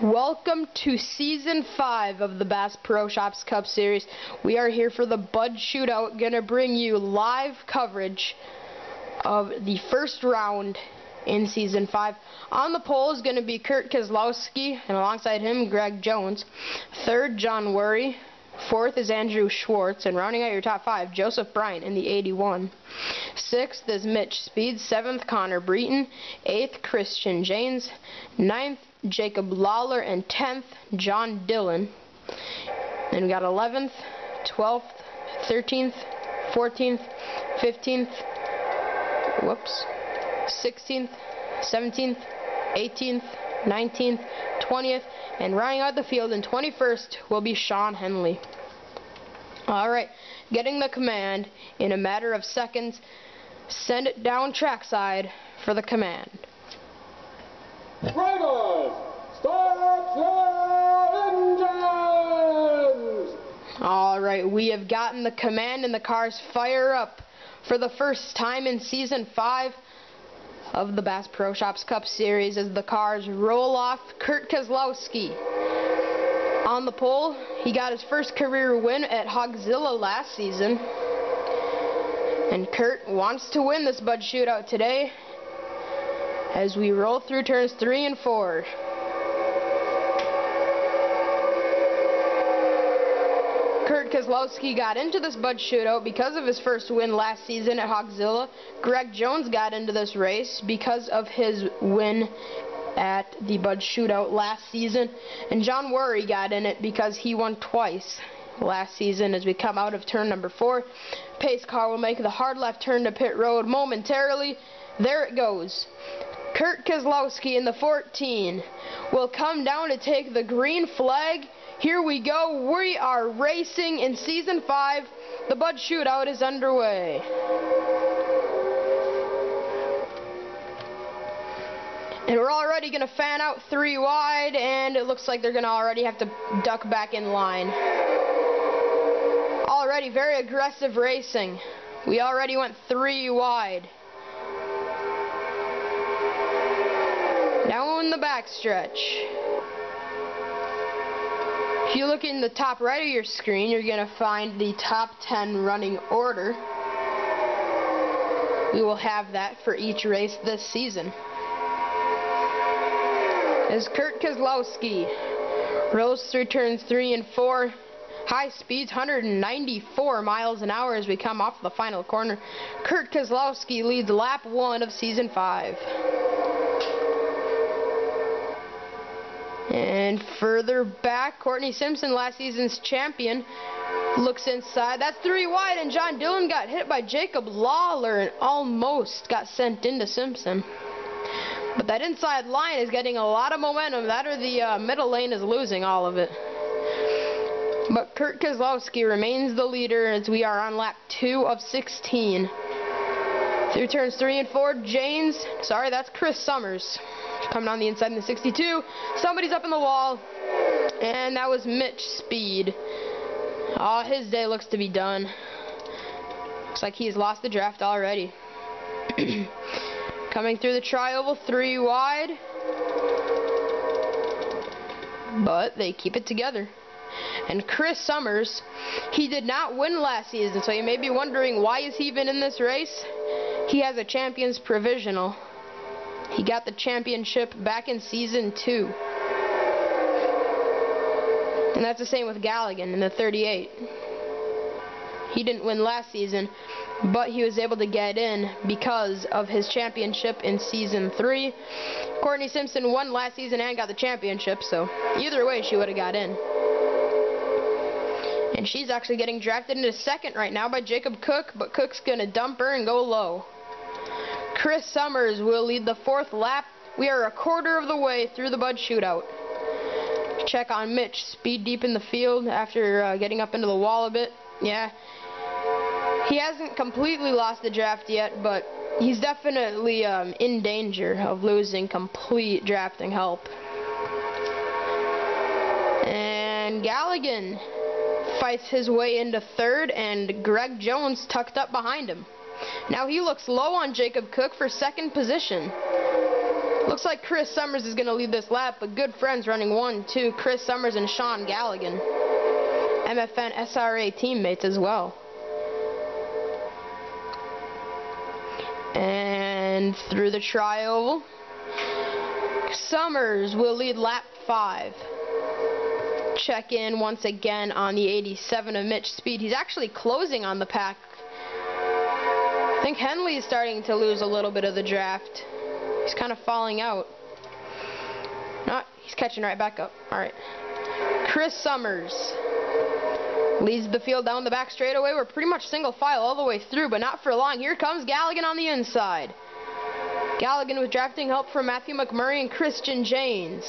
Welcome to Season 5 of the Bass Pro Shops Cup Series. We are here for the Bud Shootout, gonna bring you live coverage of the first round in Season 5. On the pole is gonna be Kurt Kozlowski, and alongside him, Greg Jones. Third, John Worry. Fourth is Andrew Schwartz, and rounding out your top 5, Joseph Bryant in the 81. Sixth is Mitch Speed. Seventh, Connor Breton. Eighth, Christian Janes. Ninth, Jacob Lawler, and 10th, John Dillon. Then we got 11th, 12th, 13th, 14th, 15th, 16th, 17th, 18th, 19th, 20th, and rounding out the field in 21st will be Sean Henley. Alright, getting the command in a matter of seconds. Send it down trackside for the command. Drivers, start your engines! Alright, we have gotten the command and the cars fire up for the first time in Season 5 of the Bass Pro Shops Cup Series as the cars roll off. Kurt Kozlowski on the pole. He got his first career win at Hogzilla last season. And Kurt wants to win this Bud Shootout today as we roll through turns 3 and 4. Kurt Kozlowski got into this Bud Shootout because of his first win last season at Hogzilla. Greg Jones got into this race because of his win at the Bud Shootout last season. And John Worry got in it because he won twice last season. As we come out of turn number 4, pace car will make the hard left turn to pit road momentarily. There it goes. Kurt Kozlowski in the 14 will come down to take the green flag. Here we go. We are racing in Season 5. The Bud Shootout is underway. And we're already going to fan out 3 wide, and it looks like they're going to already have to duck back in line. Already very aggressive racing. We already went 3 wide. Now in the backstretch. If you look in the top right of your screen, you're going to find the top 10 running order. We will have that for each race this season. As Kurt Kozlowski rolls through turns 3 and 4, high speeds, 194 miles an hour as we come off the final corner. Kurt Kozlowski leads lap 1 of Season 5. And further back, Courtney Simpson, last season's champion, looks inside. That's 3 wide, and John Dillon got hit by Jacob Lawler and almost got sent into Simpson. But that inside line is getting a lot of momentum. That or the middle lane is losing all of it. But Kurt Kozlowski remains the leader as we are on lap 2 of 16. Through turns 3 and 4, that's Chris Summers. Coming on the inside in the 62. Somebody's up in the wall. And that was Mitch Speed. Oh, his day looks to be done. Looks like he's lost the draft already. Coming through the tri-oval, 3 wide. But they keep it together. And Chris Summers, he did not win last season, so you may be wondering, why is he even in this race? He has a champion's provisional. He got the championship back in Season 2. And that's the same with Galligan in the 38. He didn't win last season, but he was able to get in because of his championship in Season 3. Courtney Simpson won last season and got the championship, so either way she would have got in. And she's actually getting drafted into 2nd right now by Jacob Cook, but Cook's going to dump her and go low. Chris Summers will lead the 4th lap. We are a quarter of the way through the Bud Shootout. Check on Mitch Speed deep in the field after getting up into the wall a bit. Yeah, he hasn't completely lost the draft yet, but he's definitely in danger of losing complete drafting help. And Galligan fights his way into 3rd, and Greg Jones tucked up behind him. Now he looks low on Jacob Cook for 2nd position. Looks like Chris Summers is going to lead this lap, but good friends running 1, 2, Chris Summers and Sean Galligan. MFN SRA teammates as well. And through the tri-oval, Summers will lead lap 5. Check in once again on the 87 of Mitch Speed. He's actually closing on the pack. I think Henley is starting to lose a little bit of the draft. He's kind of falling out. He's catching right back up. Alright. Chris Summers leads the field down the back straightaway. We're pretty much single file all the way through, but not for long. Here comes Galligan on the inside. Galligan with drafting help from Matthew McMurray and Christian Janes.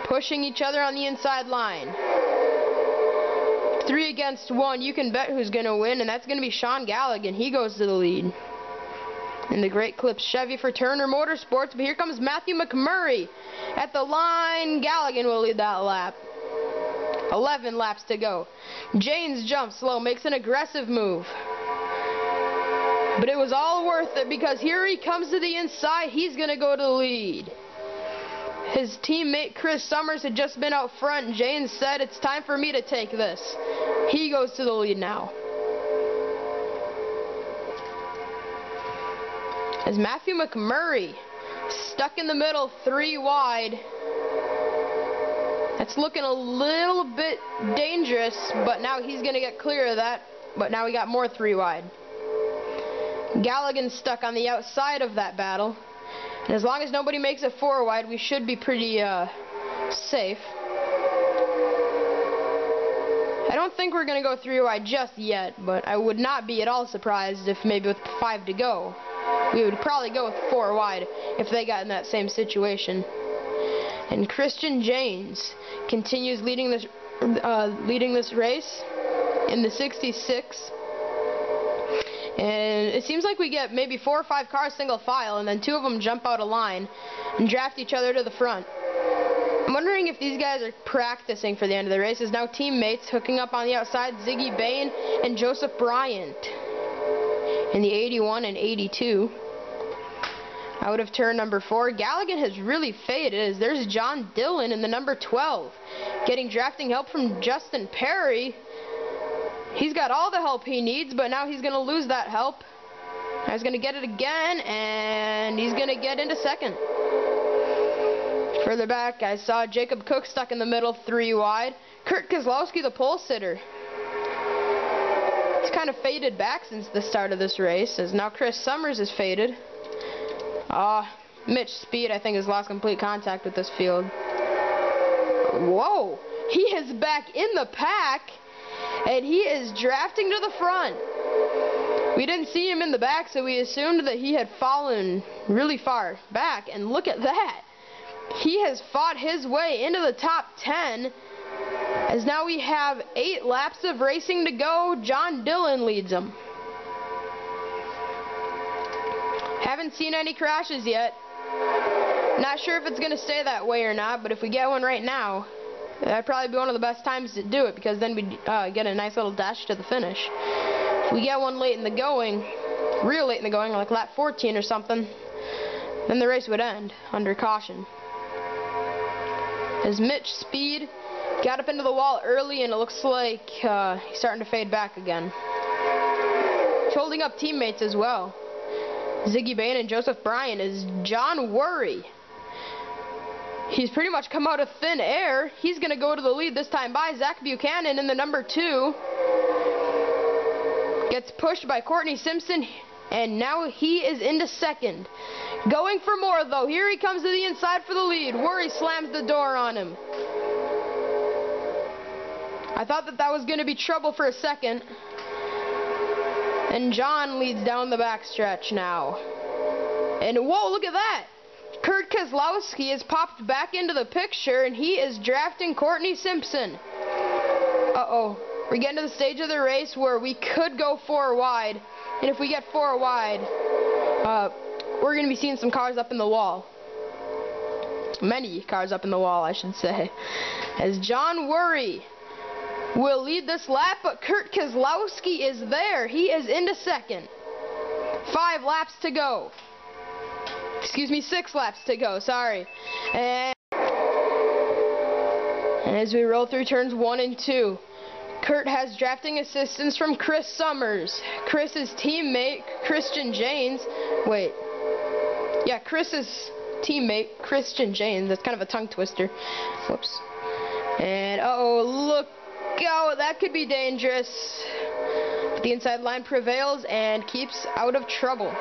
Pushing each other on the inside line. 3 against 1. You can bet who's going to win, and that's going to be Sean Galligan. He goes to the lead. In the Great Clips Chevy for Turner Motorsports, but here comes Matthew McMurray at the line. Galligan will lead that lap. 11 laps to go. Janes jumps slow, makes an aggressive move. But it was all worth it because here he comes to the inside. He's going to go to the lead. His teammate Chris Summers had just been out front. Janes said, "It's time for me to take this." He goes to the lead now. As Matthew McMurray stuck in the middle, 3 wide. That's looking a little bit dangerous, but now he's going to get clear of that. But now we got more 3 wide. Galligan stuck on the outside of that battle. And as long as nobody makes it 4 wide, we should be pretty safe. I don't think we're going to go 3 wide just yet, but I would not be at all surprised if maybe with 5 to go, we would probably go with 4 wide if they got in that same situation. And Christian Janes continues leading this race in the 66. And it seems like we get maybe 4 or 5 cars single file, and then 2 of them jump out of line and draft each other to the front. I'm wondering if these guys are practicing for the end of the race. As now teammates hooking up on the outside, Ziggy Bain and Joseph Bryant in the 81 and 82. Out of turn number 4, Galligan has really faded as there's John Dillon in the number 12, getting drafting help from Justin Perry. He's got all the help he needs, but now he's going to lose that help. Now he's going to get it again, and he's going to get into second. Further back, I saw Jacob Cook stuck in the middle, 3 wide. Kurt Kozlowski, the pole sitter. He's kind of faded back since the start of this race, as now Chris Summers is faded. Mitch Speed, I think, has lost complete contact with this field. Whoa! He is back in the pack, and he is drafting to the front. We didn't see him in the back, so we assumed that he had fallen really far back, and look at that. He has fought his way into the top 10, as now we have 8 laps of racing to go. John Dillon leads them. Haven't seen any crashes yet. Not sure if it's going to stay that way or not, but if we get one right now, that'd probably be one of the best times to do it, because then we'd get a nice little dash to the finish. If we get one late in the going, real late in the going, like lap 14 or something, then the race would end under caution. As Mitch Speed got up into the wall early, and it looks like he's starting to fade back again. He's holding up teammates as well. Ziggy Bain and Joseph Bryan is John Worry. He's pretty much come out of thin air. He's going to go to the lead this time by Zach Buchanan in the number 2. Gets pushed by Courtney Simpson, and now he is into second. Going for more, though. Here he comes to the inside for the lead. Worry slams the door on him. I thought that was going to be trouble for a second. And John leads down the backstretch now. And whoa, look at that! Kurt Kozlowski has popped back into the picture, and he is drafting Courtney Simpson. Uh-oh. We're getting to the stage of the race where we could go 4 wide. And if we get 4 wide, we're going to be seeing some cars up in the wall. Many cars up in the wall, I should say. As John Worry will lead this lap, but Kurt Kozlowski is there. He is into second. 5 laps to go. Excuse me, 6 laps to go, sorry. And as we roll through turns 1 and 2, Kurt has drafting assistance from Chris Summers. Chris's teammate, Christian Janes, Chris's teammate, Christian Janes, that's kind of a tongue twister. Whoops. And, look out, that could be dangerous. But the inside line prevails and keeps out of trouble.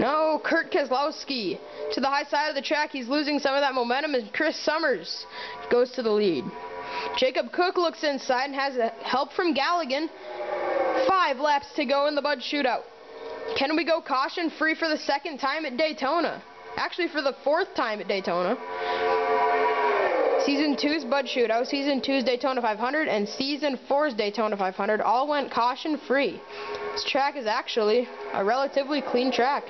No, Kurt Keselowski to the high side of the track. He's losing some of that momentum, and Chris Summers goes to the lead. Jacob Cook looks inside and has help from Galligan. 5 laps to go in the Bud Shootout. Can we go caution free for the 2nd time at Daytona? Actually, for the 4th time at Daytona. Season 2's Bud Shootout, Season 2's Daytona 500, and Season 4's Daytona 500 all went caution free. This track is actually a relatively clean track.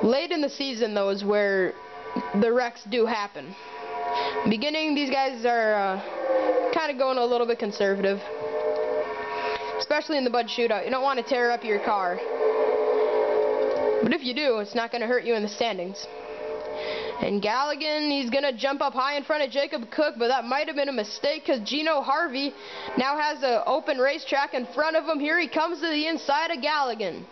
Late in the season, though, is where the wrecks do happen. Beginning, these guys are kind of going a little bit conservative. Especially in the Bud Shootout. You don't want to tear up your car. But if you do, it's not going to hurt you in the standings. And Galligan, he's going to jump up high in front of Jacob Cook, but that might have been a mistake because Gino Harvey now has an open racetrack in front of him. Here he comes to the inside of Galligan.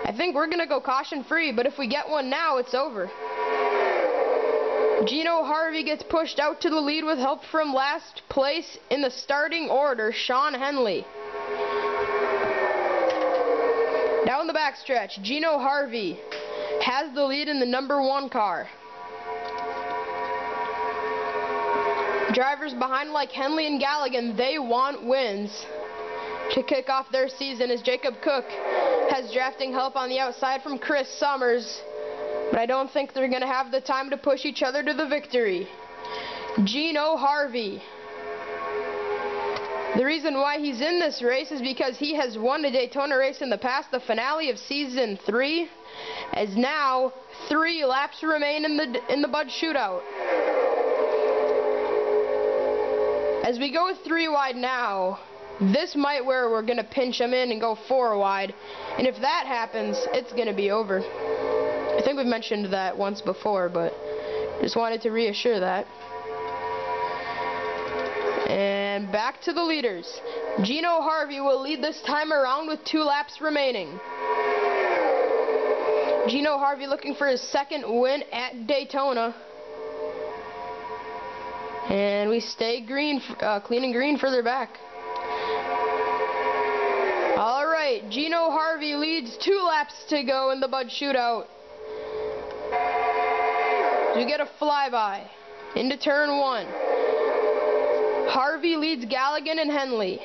I think we're going to go caution free, but if we get one now, it's over. Gino Harvey gets pushed out to the lead with help from last place in the starting order, Sean Henley. Down the backstretch, Gino Harvey has the lead in the number 1 car. Drivers behind like Henley and Galligan, they want wins to kick off their season, as Jacob Cook has drafting help on the outside from Chris Summers. But I don't think they're going to have the time to push each other to the victory. Gino Harvey. The reason why he's in this race is because he has won a Daytona race in the past, the finale of Season 3, as now 3 laps remain in the Bud Shootout. As we go 3 wide now, this might where we're going to pinch him in and go 4 wide. And if that happens, it's going to be over. I think we've mentioned that once before, but just wanted to reassure that. And back to the leaders. Gino Harvey will lead this time around with 2 laps remaining. Gino Harvey looking for his 2nd win at Daytona. And we stay green, clean and green further back. Alright, Gino Harvey leads 2 laps to go in the Bud Shootout. We get a flyby into turn 1. Harvey leads Galligan and Henley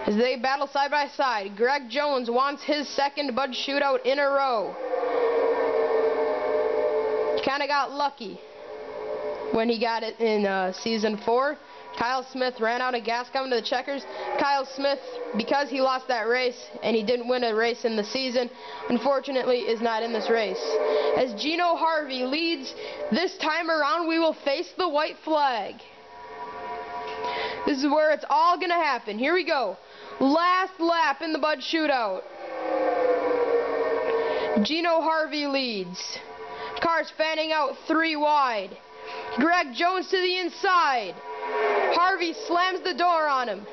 as they battle side by side. Greg Jones wants his 2nd Bud Shootout in a row. He kind of got lucky when he got it in Season 4. Kyle Smith ran out of gas coming to the checkers. Kyle Smith, because he lost that race and he didn't win a race in the season, unfortunately is not in this race. As Gino Harvey leads this time around, we will face the white flag. This is where it's all going to happen. Here we go. Last lap in the Bud Shootout. Gino Harvey leads. Cars fanning out 3 wide. Greg Jones to the inside. Harvey slams the door on him.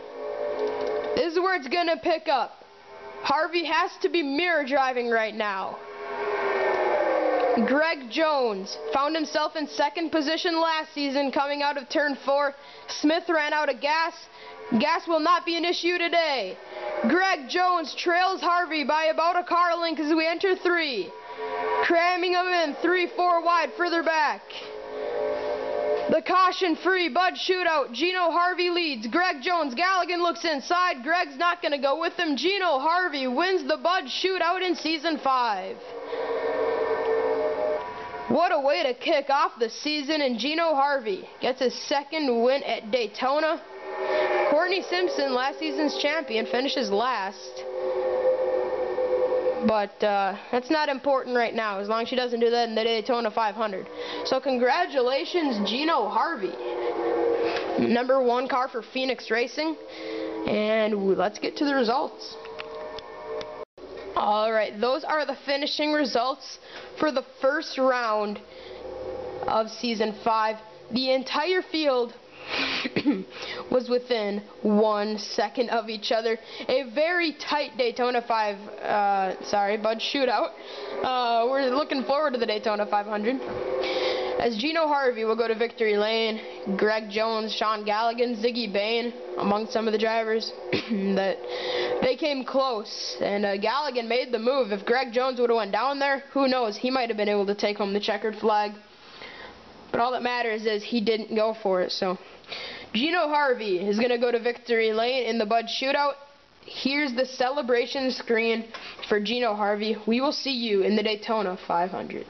This is where it's going to pick up. Harvey has to be mirror driving right now. Greg Jones found himself in 2nd position last season coming out of turn 4. Smith ran out of gas. Gas will not be an issue today. Greg Jones trails Harvey by about a car length as we enter 3. Cramming him in 3-4 wide further back. The caution-free Bud Shootout. Gino Harvey leads. Greg Jones, Galligan looks inside. Greg's not going to go with him. Gino Harvey wins the Bud Shootout in Season 5. What a way to kick off the season, and Gino Harvey gets his 2nd win at Daytona. Courtney Simpson, last season's champion, finishes last. But that's not important right now, as long as she doesn't do that in the Daytona 500. So congratulations, Gino Harvey. Number 1 car for Phoenix Racing. And let's get to the results. Alright, those are the finishing results for the first round of Season 5. The entire field was within 1 second of each other. A very tight Daytona Bud Shootout. We're looking forward to the Daytona 500. As Gino Harvey will go to victory lane, Greg Jones, Sean Galligan, Ziggy Bain, among some of the drivers that they came close. And Galligan made the move. If Greg Jones would have went down there, who knows? He might have been able to take home the checkered flag. But all that matters is he didn't go for it. So Gino Harvey is going to go to victory lane in the Bud Shootout. Here's the celebration screen for Gino Harvey. We will see you in the Daytona 500.